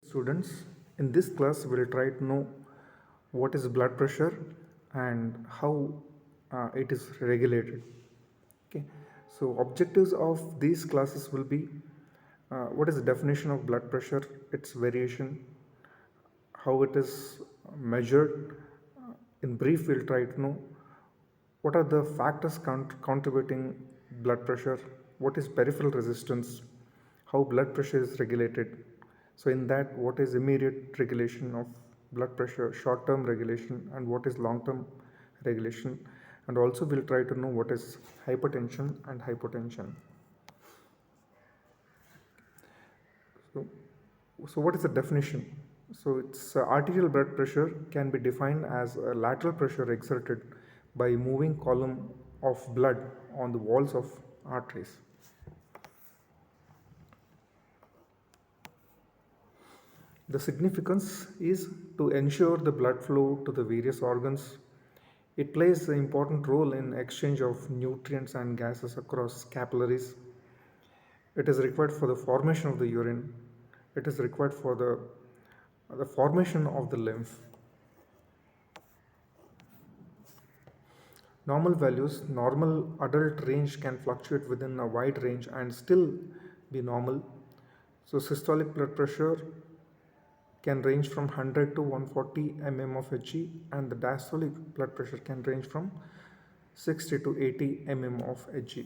Students, in this class we'll try to know what is blood pressure and how it is regulated. Okay, so objectives of these classes will be what is the definition of blood pressure, its variation, how it is measured. In brief, we'll try to know what are the factors contributing blood pressure, what is peripheral resistance, how blood pressure is regulated. So, in that, what is immediate regulation of blood pressure, short term regulation, and what is long term regulation. And also, we'll try to know what is hypertension and hypotension. So, so what is the definition? So it's arterial blood pressure can be defined as a lateral pressure exerted by moving column of blood on the walls of arteries. The significance is to ensure the blood flow to the various organs. It plays an important role in exchange of nutrients and gases across capillaries. It is required for the formation of the urine. It is required for the formation of the lymph. Normal values, normal adult range can fluctuate within a wide range and still be normal. So systolic blood pressure can range from 100 to 140 mm of Hg, and the diastolic blood pressure can range from 60 to 80 mm of Hg.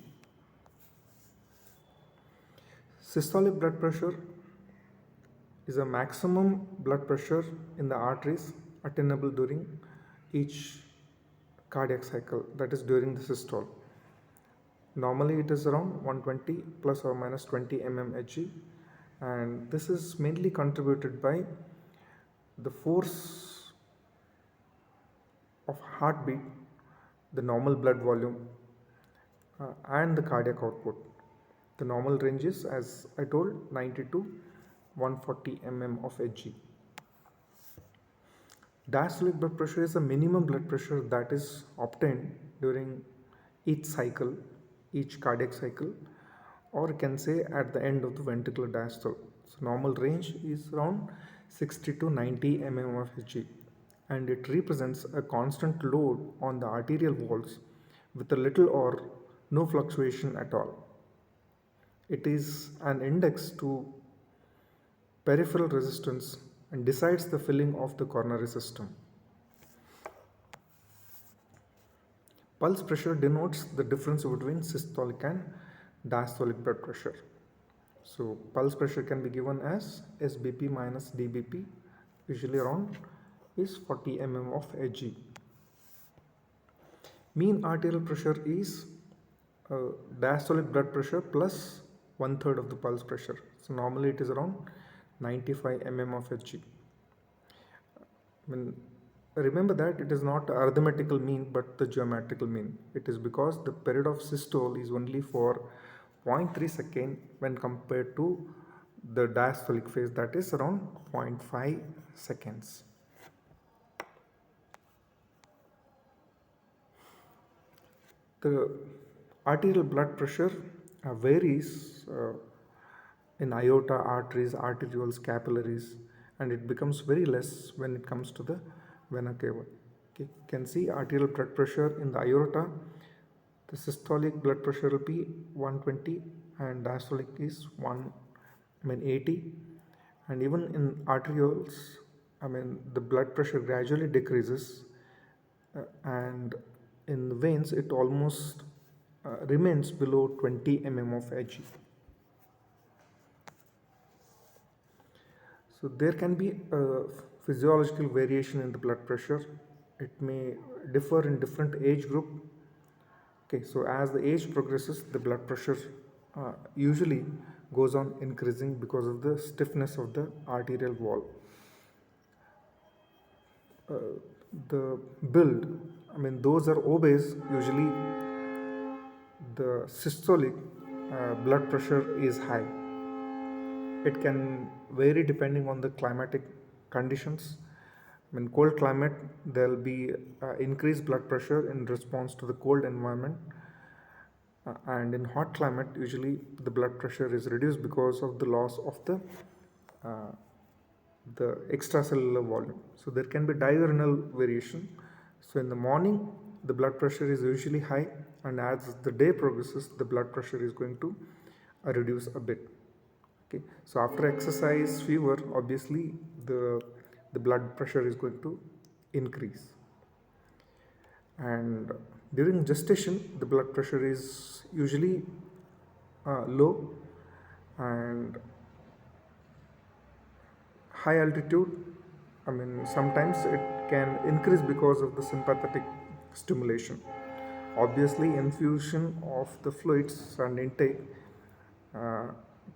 Systolic blood pressure is a maximum blood pressure in the arteries attainable during each cardiac cycle, that is during the systole. Normally it is around 120 plus or minus 20 mm Hg, and this is mainly contributed by the force of heartbeat, the normal blood volume, and the cardiac output. The normal range is, as I told, 90 to 140 mm of Hg. Diastolic blood pressure is the minimum blood pressure that is obtained during each cycle, each cardiac cycle, or you can say at the end of the ventricular diastole. So normal range is around 60 to 90 mm of Hg, and it represents a constant load on the arterial walls with a little or no fluctuation at all. It is an index to peripheral resistance and decides the filling of the coronary system. Pulse pressure denotes the difference between systolic and diastolic blood pressure. So pulse pressure can be given as SBP minus DBP, usually around is 40 mm of Hg. Mean arterial pressure is diastolic blood pressure plus 1/3 of the pulse pressure. So normally it is around 95 mm of Hg. Remember that it is not arithmetical mean but the geometrical mean. It is because the period of systole is only for 0.3 second when compared to the diastolic phase, that is around 0.5 seconds. The arterial blood pressure varies in aorta, arteries, arterioles, capillaries, and it becomes very less when it comes to the vena cava. Okay. You can see arterial blood pressure in the aorta. The systolic blood pressure will be 120 and diastolic is 80. And even in arterioles, the blood pressure gradually decreases, and in the veins it almost remains below 20 mm of Hg. So there can be a physiological variation in the blood pressure. It may differ in different age group. Okay, so as the age progresses, the blood pressure usually goes on increasing because of the stiffness of the arterial wall. The build, those are obese, usually the systolic blood pressure is high. It can vary depending on the climatic conditions. In cold climate, there will be increased blood pressure in response to the cold environment. And in hot climate, usually the blood pressure is reduced because of the loss of the the extracellular volume. So there can be diurnal variation. So in the morning, the blood pressure is usually high, and as the day progresses, the blood pressure is going to reduce a bit. Okay, so after exercise, fever, obviously the blood pressure is going to increase. And during gestation, the blood pressure is usually low, and high altitude, I mean, sometimes it can increase because of the sympathetic stimulation. Obviously, infusion of the fluids and intake uh,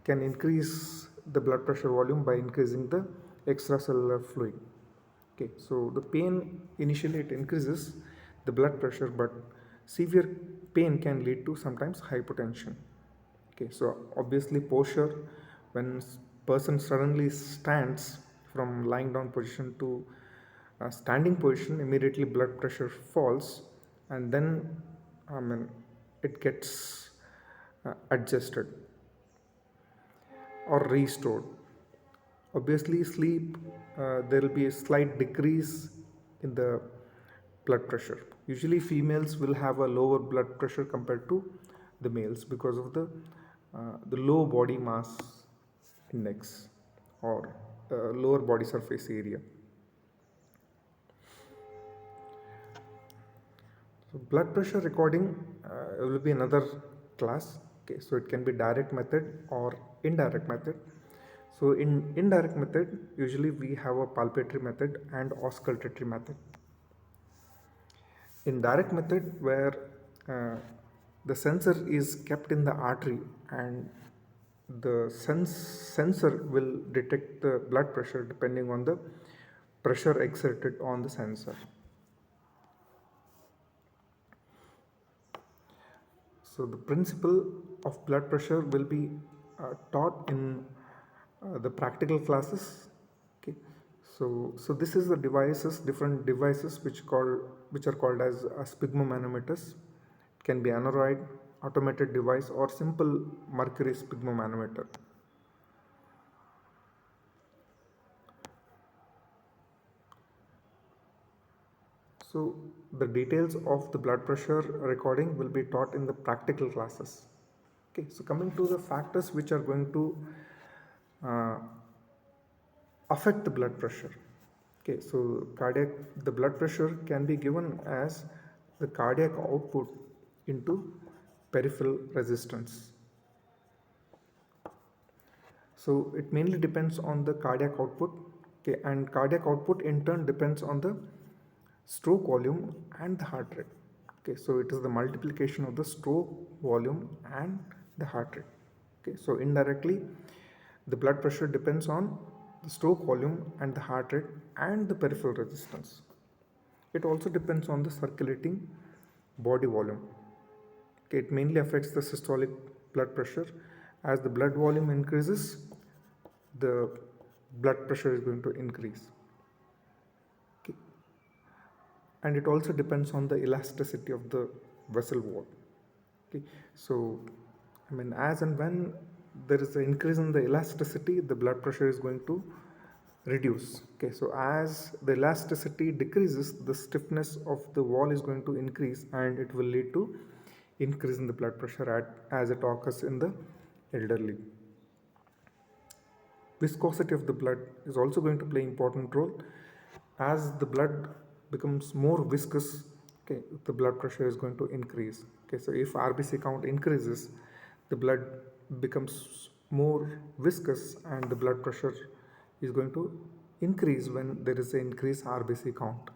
can increase the blood pressure volume by increasing the extracellular fluid. Okay, so the pain initially it increases the blood pressure, but severe pain can lead to sometimes hypotension. Okay, so obviously posture, when person suddenly stands from lying down position to standing position, immediately blood pressure falls, and then I mean it gets adjusted or restored. Obviously, sleep, there will be a slight decrease in the blood pressure. Usually, females will have a lower blood pressure compared to the males because of the low body mass index or lower body surface area. So blood pressure recording will be another class. Okay, so it can be direct method or indirect method. So in indirect method, usually we have a palpatory method and auscultatory method. In direct method, where uh, the sensor is kept in the artery, and the sensor will detect the blood pressure depending on the pressure exerted on the sensor. So the principle of blood pressure will be taught in the practical classes. Okay, so this is the devices, different devices which are called as sphygmomanometers. It can be aneroid, automated device, or simple mercury sphygmomanometer. So the details of the blood pressure recording will be taught in the practical classes. Okay, so coming to the factors which are going to uh, affect the blood pressure. Okay, so the blood pressure can be given as the cardiac output into peripheral resistance. So it mainly depends on the cardiac output. Okay, and cardiac output in turn depends on the stroke volume and the heart rate. Okay, so it is the multiplication of the stroke volume and the heart rate. Okay, so indirectly the blood pressure depends on the stroke volume and the heart rate and the peripheral resistance. It also depends on the circulating body volume. Okay, it mainly affects the systolic blood pressure. As the blood volume increases, the blood pressure is going to increase. Okay, and it also depends on the elasticity of the vessel wall. Okay, so I mean, as and when there is an increase in the elasticity, the blood pressure is going to reduce. Okay, so as the elasticity decreases, the stiffness of the wall is going to increase, and it will lead to increase in the blood pressure as it occurs in the elderly. Viscosity of the blood is also going to play important role. As the blood becomes more viscous, okay, the blood pressure is going to increase. Okay, so if RBC count increases, the blood becomes more viscous, and the blood pressure is going to increase when there is an increased RBC count.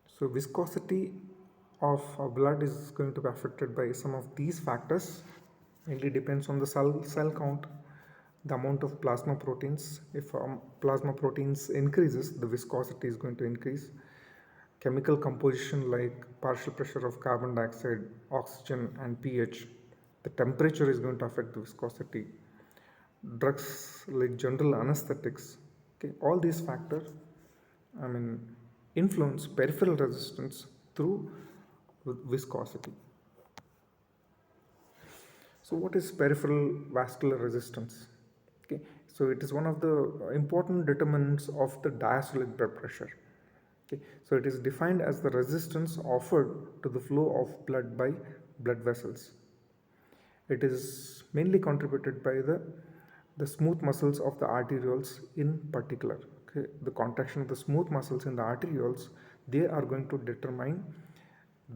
So viscosity of blood is going to be affected by some of these factors. Mainly depends on the cell count, the amount of plasma proteins. If plasma proteins increases, the viscosity is going to increase. Chemical composition like partial pressure of carbon dioxide, oxygen, and pH. The temperature is going to affect the viscosity. Drugs like general anesthetics. Okay, all these factors, I mean, influence peripheral resistance through viscosity. So what is peripheral vascular resistance? Okay, So it is one of the important determinants of the diastolic blood pressure. Okay, so it is defined as the resistance offered to the flow of blood by blood vessels. It is mainly contributed by the smooth muscles of the arterioles in particular. Okay, the contraction of the smooth muscles in the arterioles, they are going to determine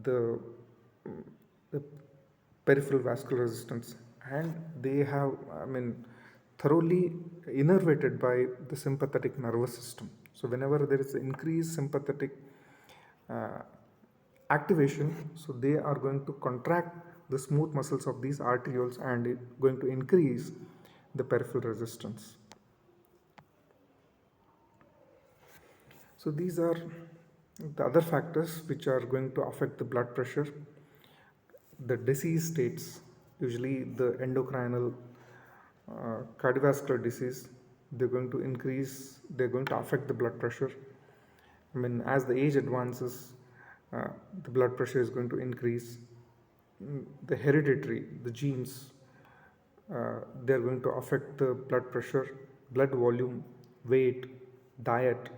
the, the peripheral vascular resistance, and they have, I mean, thoroughly innervated by the sympathetic nervous system. So whenever there is increased sympathetic uh, activation, so they are going to contract the smooth muscles of these arterioles and going to increase the peripheral resistance. So these are the other factors which are going to affect the blood pressure. The disease states, usually the endocrinal cardiovascular disease, they're going to affect the blood pressure. I mean, as the age advances, the blood pressure is going to increase. The hereditary, the genes, they're going to affect the blood pressure, blood volume, weight, diet,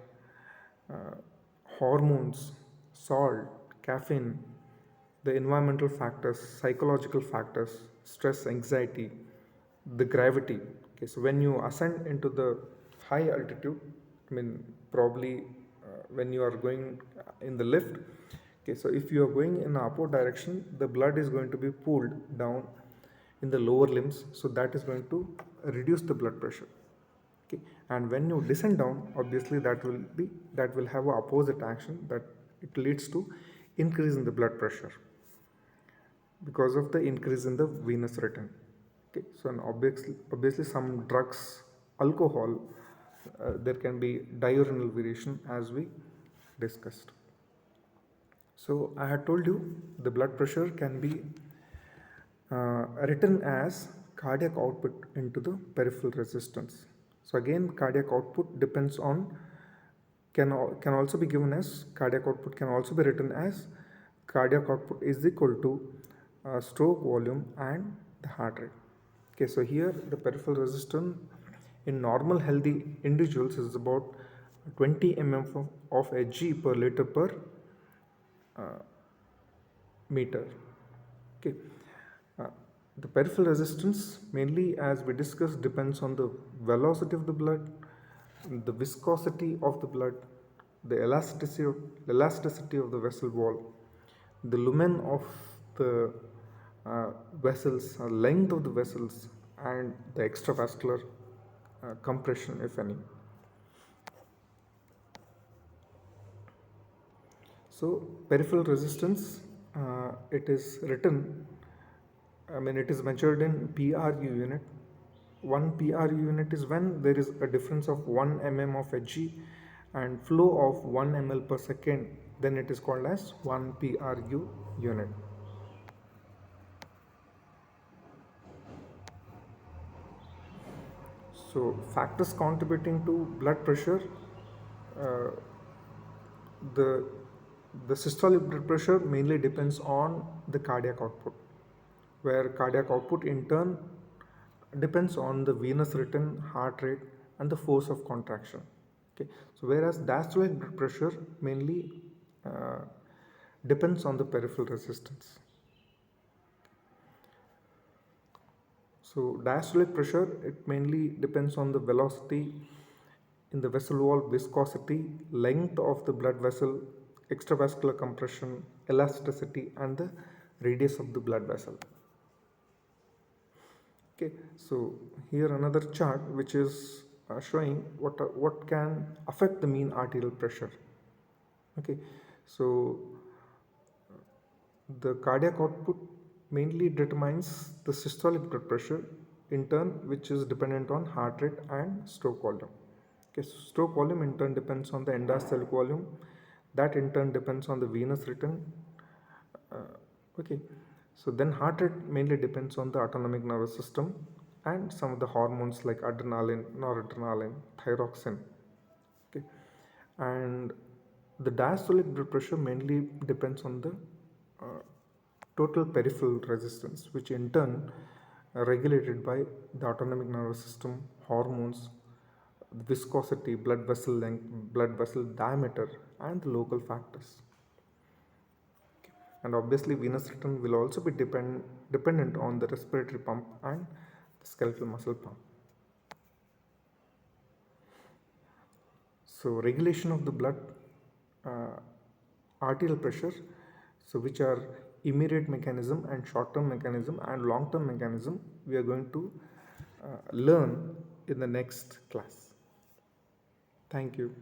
uh, hormones, salt, caffeine, the environmental factors, psychological factors, stress, anxiety, the gravity. Okay, so when you ascend into the high altitude, I mean, probably when you are going in the lift, okay, so if you are going in the upward direction, the blood is going to be pulled down in the lower limbs, so that is going to reduce the blood pressure. Okay, and when you descend down, obviously that will have a opposite action, that it leads to increase in the blood pressure because of the increase in the venous return. Okay, so and obviously some drugs, alcohol, there can be diurnal variation as we discussed. So I had told you the blood pressure can be written as cardiac output into the peripheral resistance. So again, cardiac output depends on, can also be given as, cardiac output can also be written as cardiac output is equal to stroke volume and the heart rate. Okay, so here the peripheral resistance in normal healthy individuals is about 20 mm of Hg per liter per meter. Okay. Uh, the peripheral resistance, mainly as we discussed, depends on the velocity of the blood, the viscosity of the blood, the elasticity of the vessel wall, the lumen of the vessels, length of the vessels, and the extravascular compression, if any. So peripheral resistance, it is written, I mean, it is measured in PRU unit. One PRU unit is when there is a difference of 1 mm of Hg and flow of 1 ml per second, then it is called as 1 PRU unit. So factors contributing to blood pressure, uh, the the systolic blood pressure mainly depends on the cardiac output, where cardiac output in turn depends on the venous rhythm, heart rate, and the force of contraction. Okay, so whereas diastolic blood pressure mainly uh, depends on the peripheral resistance. So diastolic pressure, it mainly depends on the velocity in the vessel wall, viscosity, length of the blood vessel, extravascular compression, elasticity, and the radius of the blood vessel. Okay, so here another chart which is showing what can affect the mean arterial pressure. Okay, so the cardiac output mainly determines the systolic blood pressure, in turn, which is dependent on heart rate and stroke volume. Okay, so stroke volume in turn depends on the end-diastolic volume, that in turn depends on the venous rhythm. Okay, so then heart rate mainly depends on the autonomic nervous system and some of the hormones like adrenaline, noradrenaline, thyroxine. Okay, and the diastolic blood pressure mainly depends on the uh, total peripheral resistance, which in turn regulated by the autonomic nervous system, hormones, viscosity, blood vessel length, blood vessel diameter, and the local factors. And obviously, venous return will also be dependent on the respiratory pump and the skeletal muscle pump. So, regulation of the blood uh, arterial pressure, so which are immediate mechanism and short term mechanism and long term mechanism, we are going to learn in the next class. Thank you.